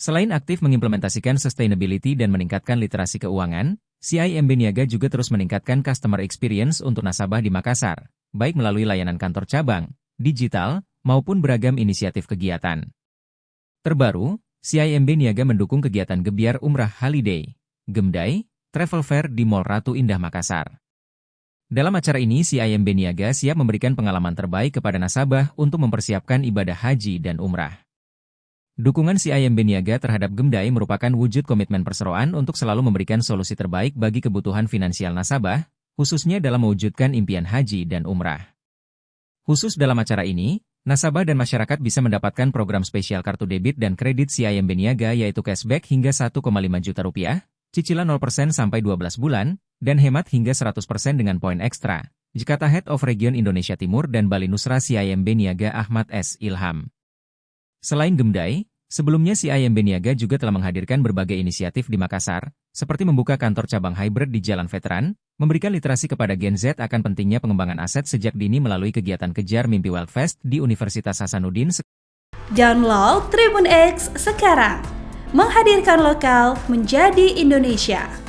Selain aktif mengimplementasikan sustainability dan meningkatkan literasi keuangan, CIMB Niaga juga terus meningkatkan customer experience untuk nasabah di Makassar, baik melalui layanan kantor cabang, digital, maupun beragam inisiatif kegiatan. Terbaru, CIMB Niaga mendukung kegiatan Gebyar Umrah Holiday, Gemday, Travel Fair di Mall Ratu Indah Makassar. Dalam acara ini, CIMB Niaga siap memberikan pengalaman terbaik kepada nasabah untuk mempersiapkan ibadah haji dan umrah. Dukungan CIMB Niaga terhadap Gemday merupakan wujud komitmen perseroan untuk selalu memberikan solusi terbaik bagi kebutuhan finansial nasabah, khususnya dalam mewujudkan impian haji dan umrah. Khusus dalam acara ini, nasabah dan masyarakat bisa mendapatkan program spesial kartu debit dan kredit CIMB Niaga yaitu cashback hingga 1,5 juta rupiah, cicilan 0% sampai 12 bulan, dan hemat hingga 100% dengan poin ekstra. Jakarta Head of Region Indonesia Timur dan Bali Nusra CIMB Niaga Ahmad S. Ilham. Selain Gemday, sebelumnya CIMB Niaga juga telah menghadirkan berbagai inisiatif di Makassar, seperti membuka kantor cabang hybrid di Jalan Veteran, memberikan literasi kepada Gen Z akan pentingnya pengembangan aset sejak dini melalui kegiatan Kejar Mimpi Wealth Fest di Universitas Hasanuddin. Download Tribun X sekarang, menghadirkan lokal menjadi Indonesia.